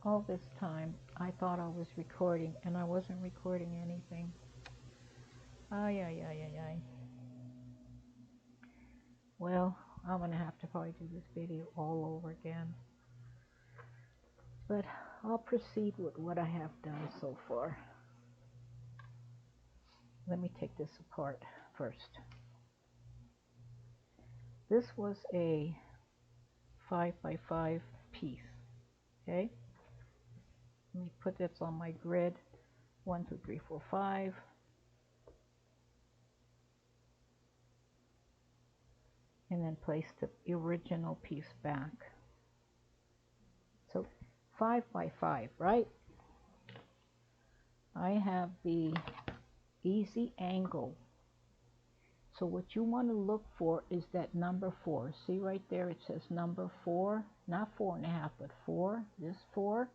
All this time I thought I was recording and I wasn't recording anything. Ay, ay, ay, ay, ay. Well, I'm gonna have to probably do this video all over again. But I'll proceed with what I have done so far. Let me take this apart first. This was a 5x5 piece. Okay, let me put this on my grid. 1, 2, 3, 4, 5. And then place the original piece back. So 5x5, right? I have the easy angle. So what you want to look for is that number 4. See right there, it says number 4, not 4.5, but 4. This 4,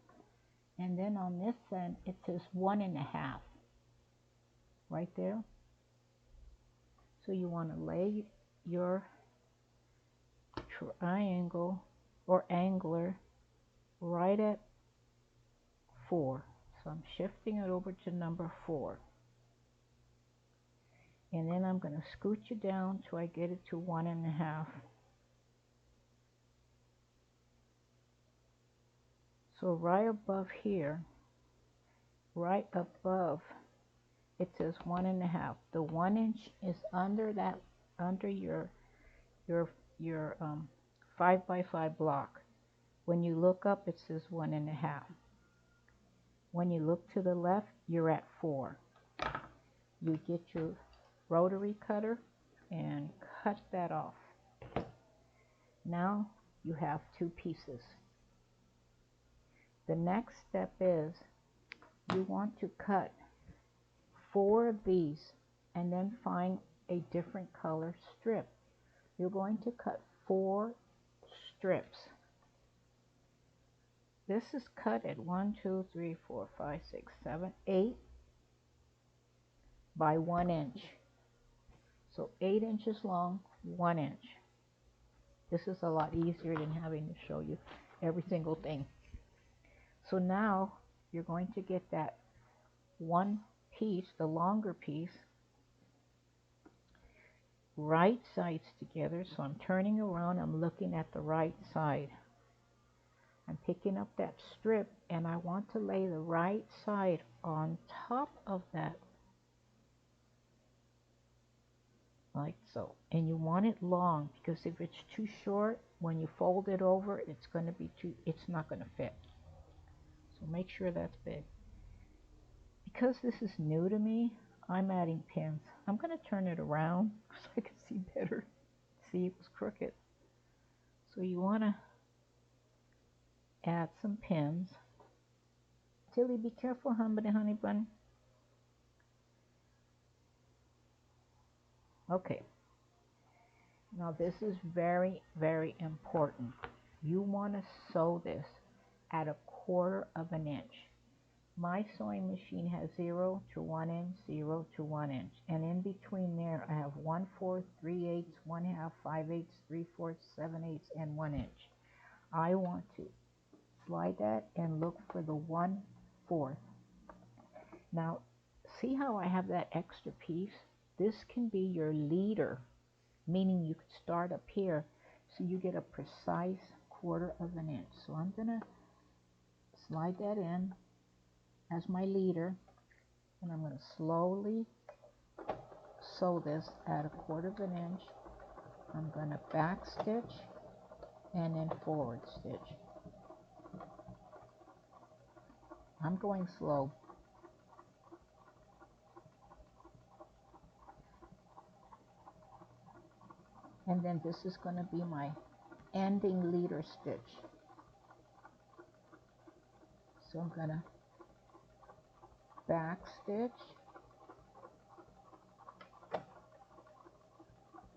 and then on this end it says 1.5, right there. So you want to lay your triangle or angler right at 4. So I'm shifting it over to number 4. And then I'm going to scoot you down till I get it to 1.5. So right above here, right above, it says 1.5. The 1 inch is under that, under your 5x5 block. When you look up, it says 1.5. When you look to the left, you're at 4. You get your rotary cutter and cut that off. Now you have 2 pieces. The next step is you want to cut 4 of these and then find a different color strip. You're going to cut 4 strips. This is cut at 1, 2, 3, 4, 5, 6, 7, 8 by 1 inch. So 8 inches long, 1 inch. This is a lot easier than having to show you every single thing. So now you're going to get that one piece, the longer piece, right sides together. So I'm turning around, I'm looking at the right side. I'm picking up that strip and I want to lay the right side on top of that, like so. And you want it long, because if it's too short, when you fold it over, it's going to be it's not going to fit. So make sure that's big. Because this is new to me, I'm adding pins. I'm going to turn it around so I can see better. See, it was crooked. So you want to add some pins. Tilly, be careful, honey bun. Okay. Now this is very, very important. You want to sew this at 1/4 of an inch. My sewing machine has 0 to 1 inch, 0 to 1 inch. And in between there, I have 1/4, 3/8, 1/2, 5/8, 3/4, 7/8, and 1 inch. I want to slide that and look for the 1/4. Now, see how I have that extra piece? This can be your leader, meaning you could start up here so you get a precise 1/4 of an inch. So I'm going to slide that in as my leader, and I'm going to slowly sew this at 1/4 of an inch. I'm going to back stitch and then forward stitch. I'm going slow. And then this is going to be my ending leader stitch. So I'm going to back stitch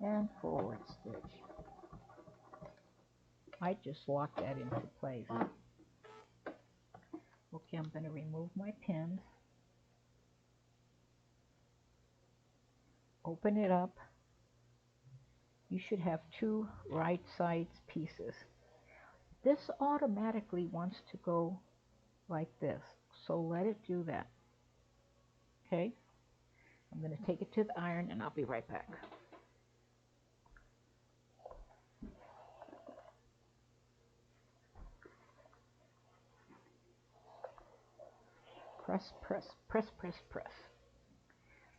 and forward stitch. I just locked that into place. Okay, I'm going to remove my pins, open it up. You should have 2 right sides pieces. This automatically wants to go like this. So let it do that. Okay? I'm going to take it to the iron and I'll be right back. Press, press, press, press, press.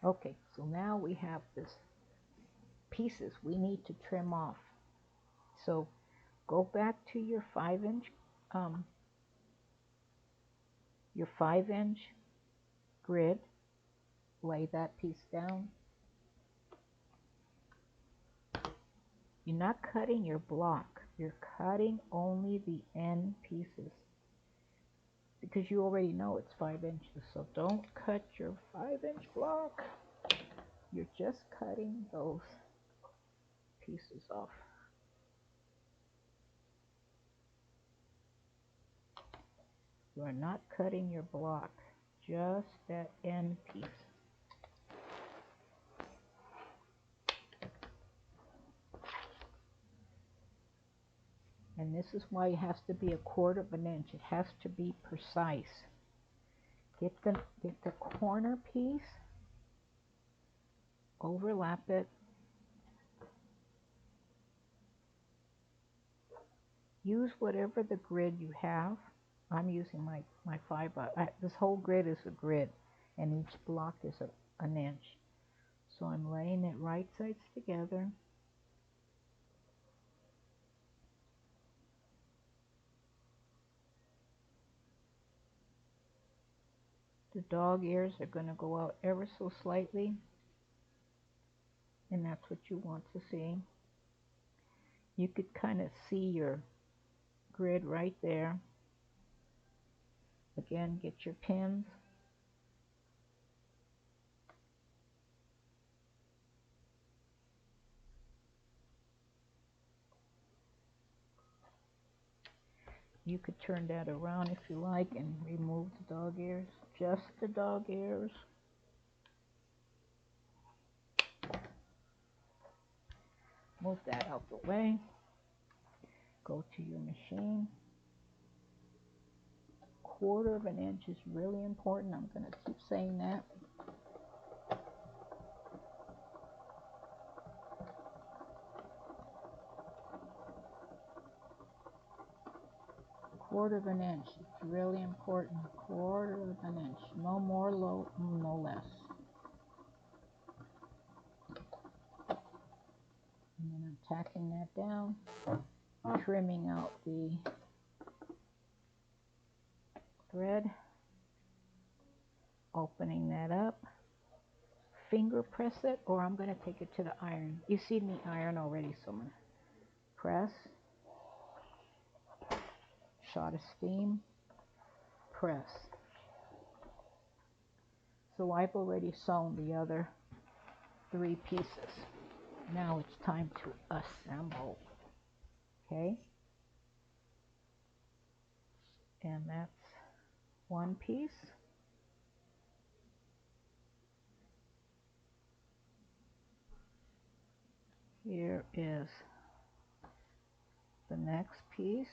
Okay, so now we have this pieces we need to trim off. So go back to your 5-inch grid, lay that piece down. You're not cutting your block, you're cutting only the end pieces because you already know it's 5 inches, so don't cut your 5-inch block. You're just cutting those pieces off. You're not cutting your block, just that end piece. And this is why it has to be 1/4 inch. It has to be precise. Get the corner piece, overlap it, use whatever the grid you have. I'm using my 5. This whole grid is a grid, and each block is an inch. So I'm laying it right sides together. The dog ears are going to go out ever so slightly, and that's what you want to see. You could kind of see your grid right there. Again, get your pins. You could turn that around if you like and remove the dog ears, just the dog ears. Move that out the way. Go to your machine. 1/4 inch is really important. I'm going to keep saying that. Quarter of an inch. It's really important. 1/4 inch. No more, no less. And then I'm tacking that down, trimming out the thread, opening that up, finger press it, or I'm going to take it to the iron. You see me iron already, so I'm going to press, shot of steam, press. So I've already sewn the other 3 pieces. Now it's time to assemble. Okay? And that's one piece. Here is the next piece.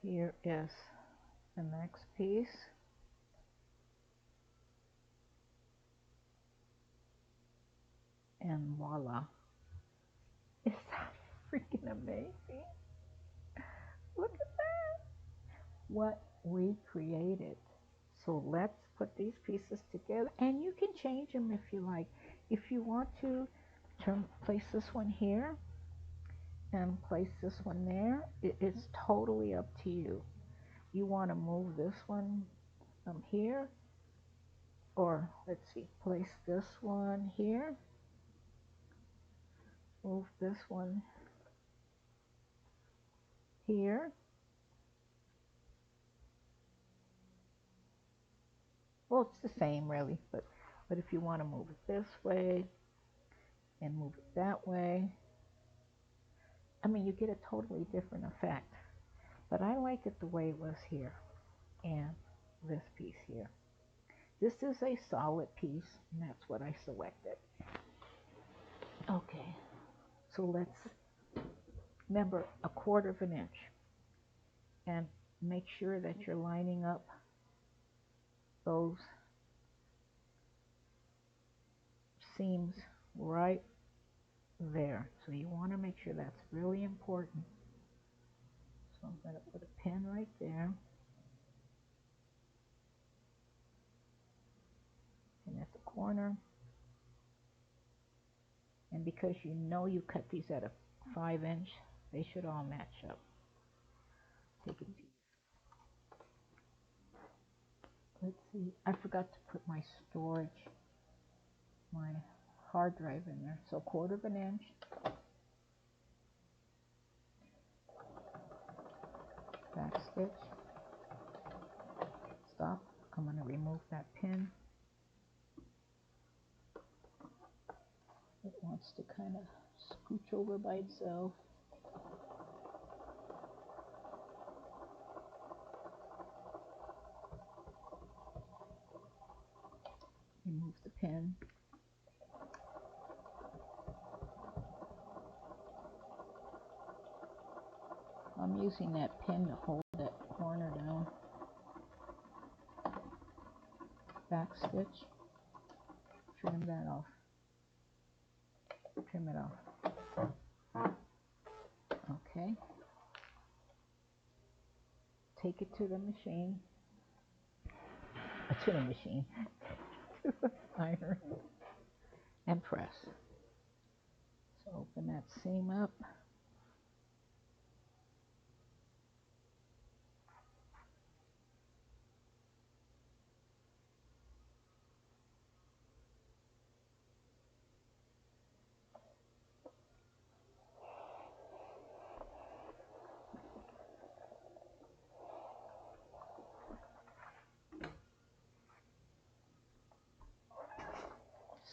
Here is the next piece. And voila. Is that freaking amazing? Look at that. What we created. So let's put these pieces together, and you can change them if you like. If you want to place this one here and place this one there, it's totally up to you. You want to move this one here, or let's see, place this one here, move this one here. Well, it's the same really, but if you want to move it this way and move it that way, I mean, you get a totally different effect. But I like it the way it was here, and this piece here. This is a solid piece, and that's what I selected. Okay, so let's remember, a quarter of an inch. And make sure that you're lining up those seams right there. So you want to make sure that's really important. So I'm going to put a pin right there. And at the corner. And because you know you cut these at a 5-inch, they should all match up. Take it. Let's see, I forgot to put my storage, my hard drive in there. So quarter of an inch. Back stitch. Stop. I'm going to remove that pin. It wants to kind of scooch over by itself. Remove the pin. I'm using that pin to hold that corner down. Back stitch. Trim that off. Trim it off. Okay. Take it to the machine. To the machine. To the iron. And press. So open that seam up.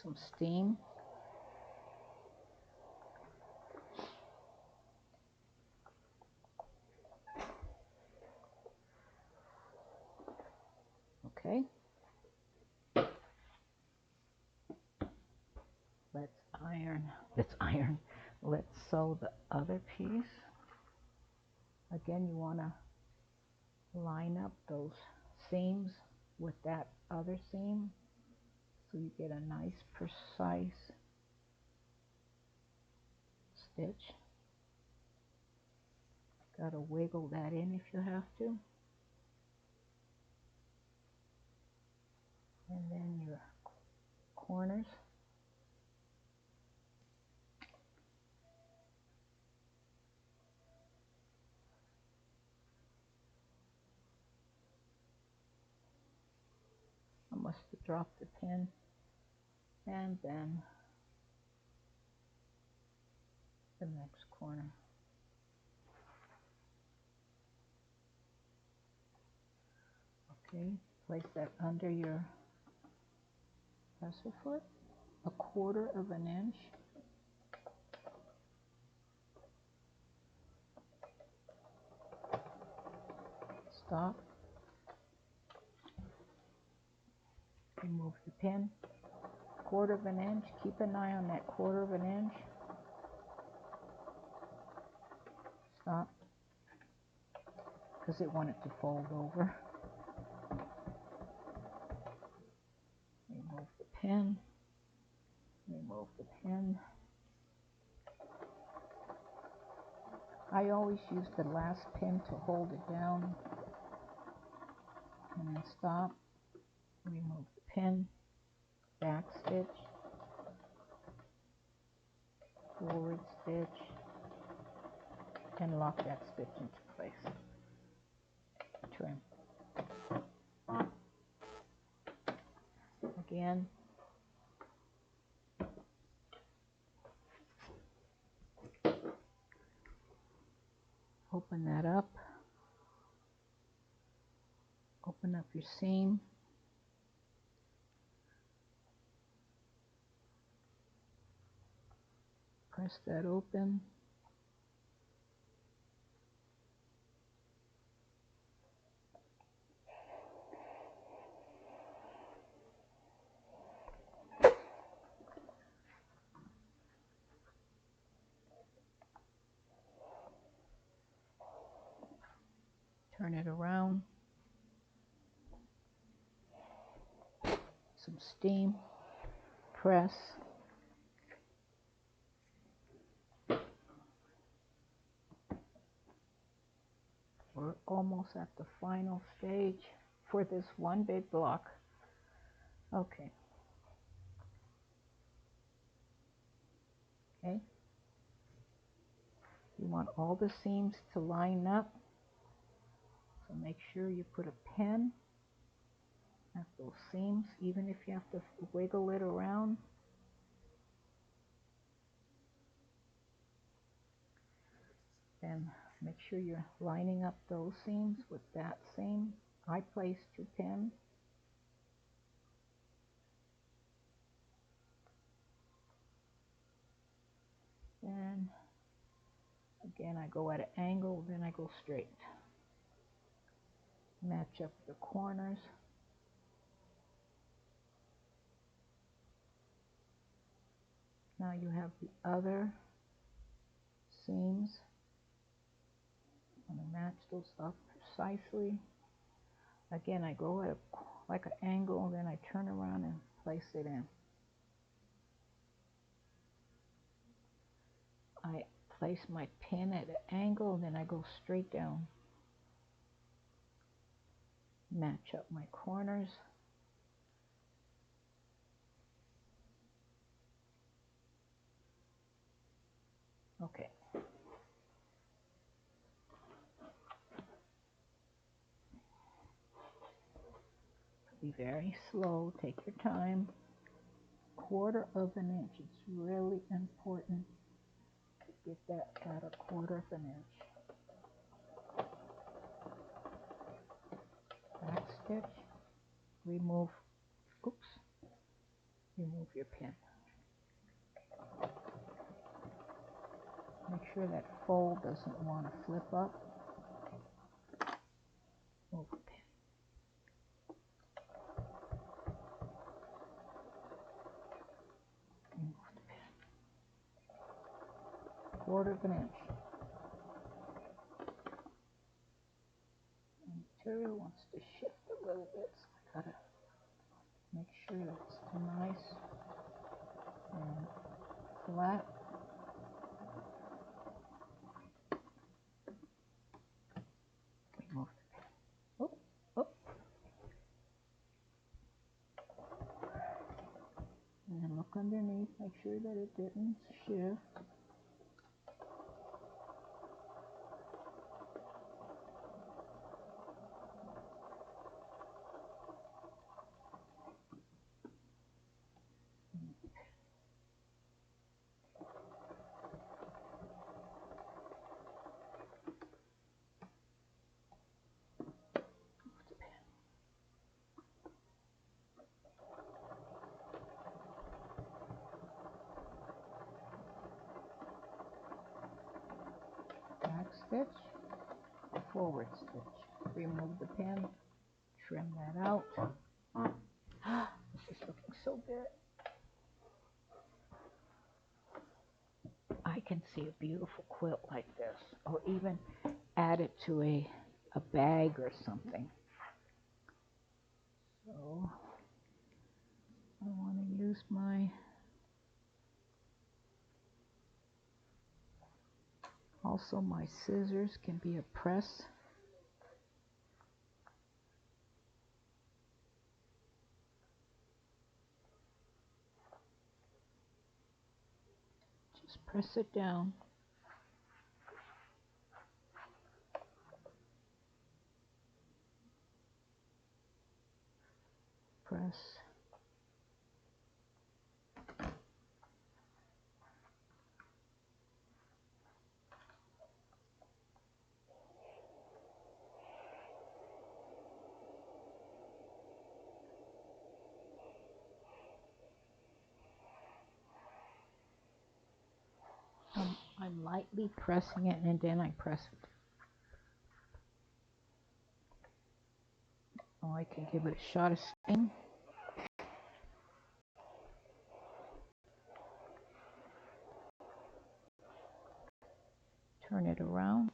Some steam. Okay. Let's iron. Let's sew the other piece. Again, you want to line up those seams with that other seam so you get a nice precise stitch. Got to wiggle that in if you have to. And then your corners. I must have dropped the pin. And then the next corner. Okay, place that under your presser foot, a quarter of an inch. Stop. Remove the pin. Quarter of an inch. Keep an eye on that quarter of an inch. Stop. Because it wanted to fold over. Remove the pin. Remove the pin. I always use the last pin to hold it down. And then stop. Remove the pin. Back stitch. Forward stitch. And lock that stitch into place. Trim. Again. Open that up. Open up your seam. Press that open. Turn it around. Some steam. Press. We're almost at the final stage for this one big block. Okay. Okay. You want all the seams to line up. So make sure you put a pin at those seams, even if you have to wiggle it around. And make sure you're lining up those seams with that seam. I placed 2 pins. Then again, I go at an angle, then I go straight. Match up the corners. Now you have the other seams. I'm going to match those up precisely. Again, I go at like an angle, then I turn around and place it in. I place my pin at an angle, then I go straight down. Match up my corners. Okay. Be very slow, take your time. 1/4 of an inch, it's really important to get that at a 1/4 of an inch. Back stitch, remove your pin. Make sure that fold doesn't want to flip up. Move the pin. Remove the pin. 1/4 of an inch. The material wants to shift a little bit, so I gotta make sure that it's nice and flat. Remove the pin. Oop, oop. And then look underneath, make sure that it didn't shift. Back stitch, forward stitch. Remove the pin, trim that out. This is looking so good. I can see a beautiful quilt like this, or even add it to a bag or something. So I want to use also my scissors can be a press. Just press it down. Press. I'm lightly pressing it, and then I press it. Oh, I can give it a shot of steam. Turn it around.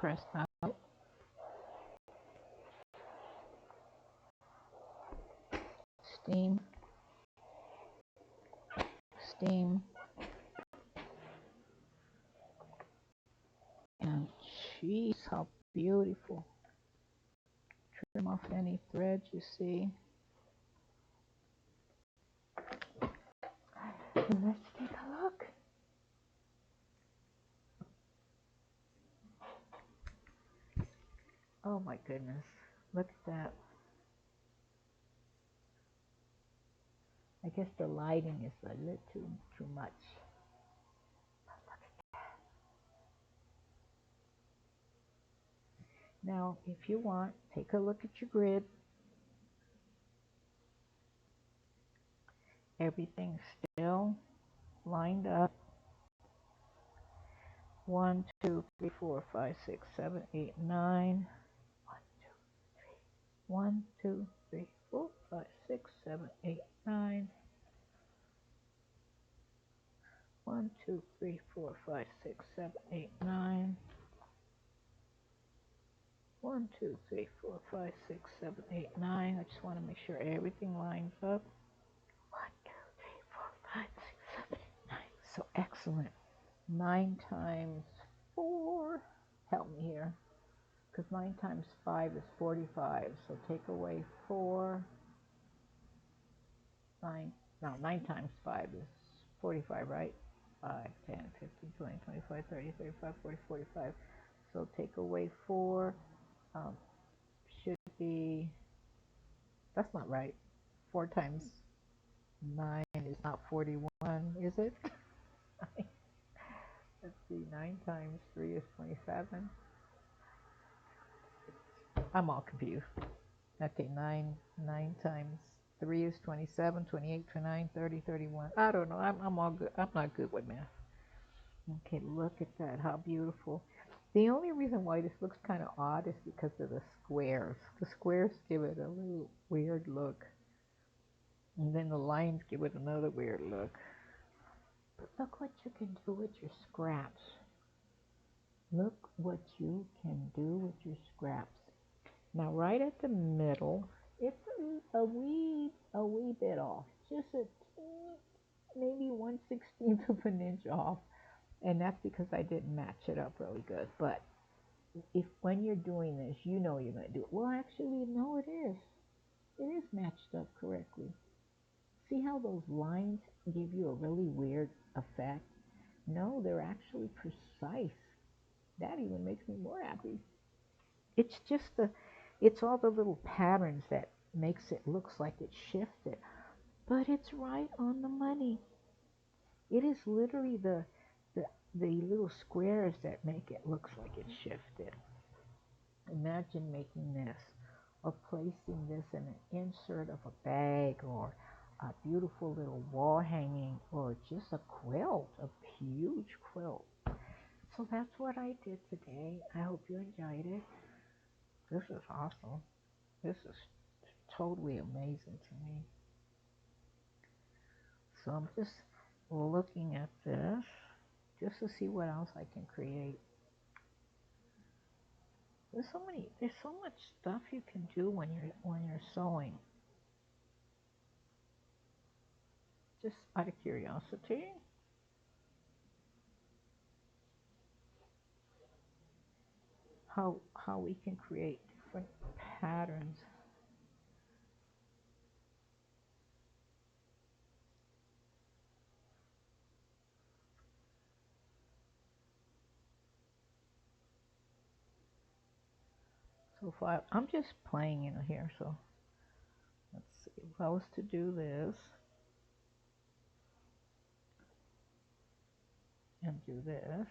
press out. Steam, steam, and geez, how beautiful. Trim off any threads you see. And let's take a look. Oh my goodness, look at that. I guess the lighting is a little too much. Now, if you want, take a look at your grid. Everything's still lined up. 1, 2, 3, 4, 5, 6, 7, 8, 9. 1, 2, 3, 4, 5, 6, 7, 8, 9. 1, 2, 3, 4, 5, 6, 7, 8, 9. 1, 2, 3, 4, 5, 6, 7, 8, 9. I just want to make sure everything lines up. 1, 2, 3, 4, 5, 6, 7, 8, 9. So excellent. 9 times 4. Help me here. Because 9 times 5 is 45. So take away 4. 9 times 5 is 45, right? 5, 10, 15, 20, 25, 30, 35, 40, 45. So take away 4. Should be, that's not right. 4 times 9 is not 41, is it? Let's see, 9 times 3 is 27. I'm all confused. Okay, 9 times 3 is 27, 28, 29, 30, 31. I don't know. I'm all good. I'm not good with math. Okay, look at that. How beautiful. The only reason why this looks kind of odd is because of the squares. The squares give it a little weird look. And then the lines give it another weird look. But look what you can do with your scraps. Look what you can do with your scraps. Now right at the middle, it's a wee bit off. Just a maybe 1/16 of an inch off. And that's because I didn't match it up really good. But if when you're doing this, you know you're going to do it. Well, actually, no, it is. It is matched up correctly. See how those lines give you a really weird effect? No, they're actually precise. That even makes me more happy. It's just it's all the little patterns that makes it looks like it's shifted. But it's right on the money. It is literally the little squares that make it look like it's shifted. Imagine making this or placing this in an insert of a bag or a beautiful little wall hanging or just a quilt, a huge quilt. So that's what I did today. I hope you enjoyed it. This is awesome. This is totally amazing to me. So I'm just looking at this just to see what else I can create. There's so much stuff you can do when you're sewing. Just out of curiosity. How we can create different patterns. So if I'm just playing in here, so let's see. If I was to do this and do this,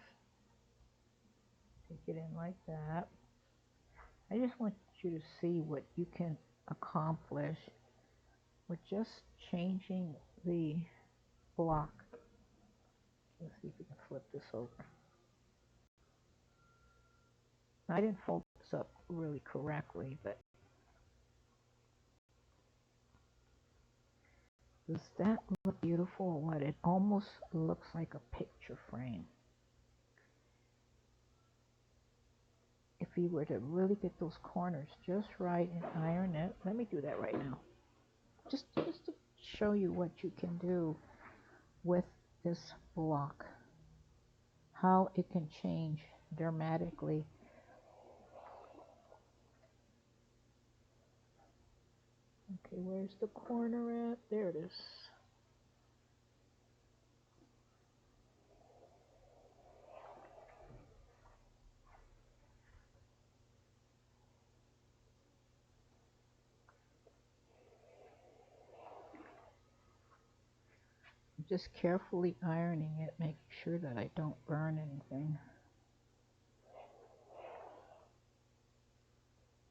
take it in like that. I just want you to see what you can accomplish with just changing the block. Let's see if we can flip this over. I didn't fold this up really correctly, but does that look beautiful? What it almost looks like a picture frame. you were to really get those corners just right and iron it, let me do that right now. Just to show you what you can do with this block, how it can change dramatically. Okay, where's the corner at? There it is. Just carefully ironing it, making sure that I don't burn anything.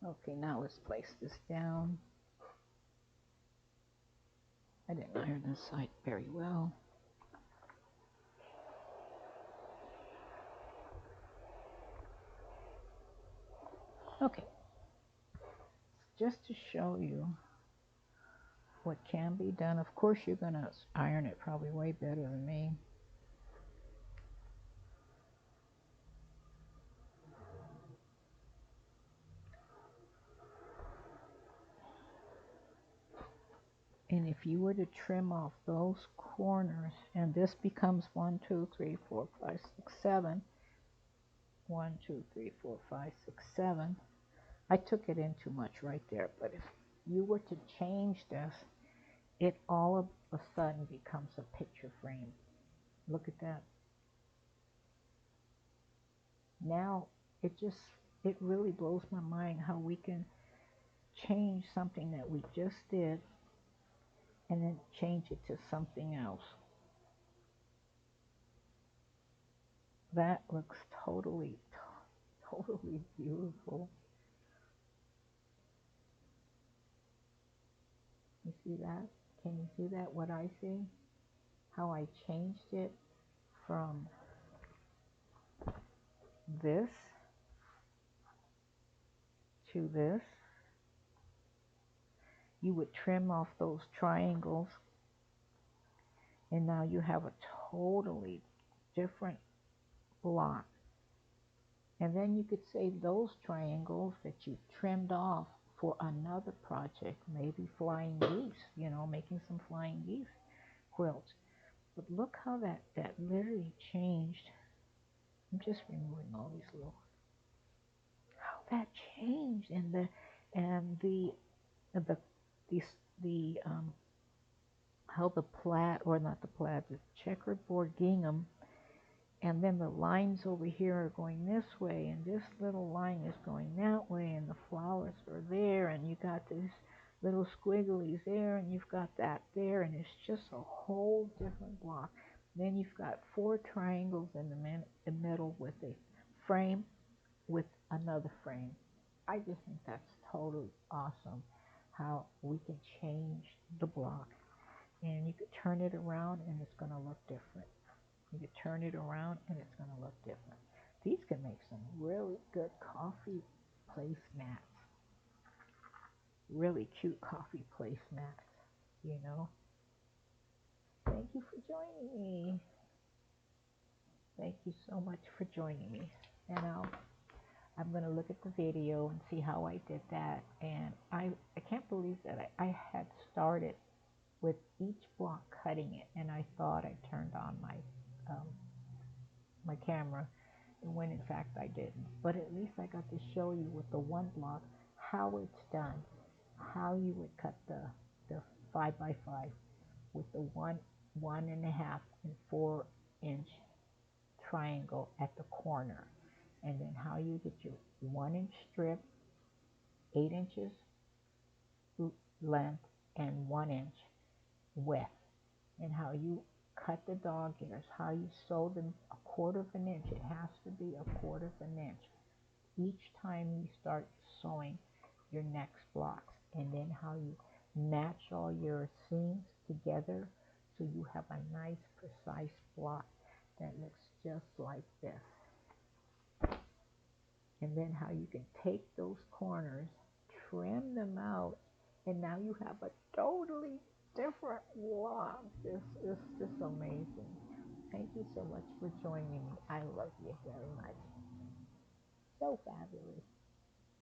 Okay, now let's place this down. I didn't iron this side very well. Okay, just to show you what can be done. Of course, you're going to iron it probably way better than me. And if you were to trim off those corners, and this becomes 1, 2, 3, 4, 5, 6, 7. 1, 2, 3, 4, 5, 6, 7. I took it in too much right there, but if you were to change this, it all of a sudden becomes a picture frame. Look at that. Now it really blows my mind how we can change something that we just did and then change it to something else. That looks totally beautiful. You see that? Can you see that, what I see? How I changed it from this to this. You would trim off those triangles, and now you have a totally different block. And then you could save those triangles that you trimmed off for another project, maybe flying geese, making some flying geese quilts. But look how that literally changed. I'm just removing all these little, how that changed, and how the plaid, or not the plaid, the checkerboard gingham, and then the lines over here are going this way, and this little line is going that way, and the flowers are there, and you got these little squigglies there, and you've got that there, and it's just a whole different block. Then you've got 4 triangles in the middle with a frame with another frame. I just think that's totally awesome how we can change the block, and you could turn it around and it's going to look different. You could turn it around and it's going to look different. These can make some really good coffee placemats. Really cute coffee placemats. Thank you for joining me. Thank you so much for joining me. And I'm going to look at the video and see how I did that. And I can't believe that I had started with each block cutting it, and I thought I turned on my camera, when in fact I didn't. But at least I got to show you with the one block how it's done, how you would cut the 5x5 with the 1.5 and 4-inch triangle at the corner, and then how you get your 1-inch strip, 8 inches length and 1 inch width, and how you cut the dog ears, how you sew them 1/4 of an inch. It has to be 1/4 of an inch each time you start sewing your next blocks, and then how you match all your seams together so you have a nice precise block that looks just like this. And then how you can take those corners, trim them out, and now you have a totally different block. This is just amazing. Thank you so much for joining me. I love you very much. So fabulous.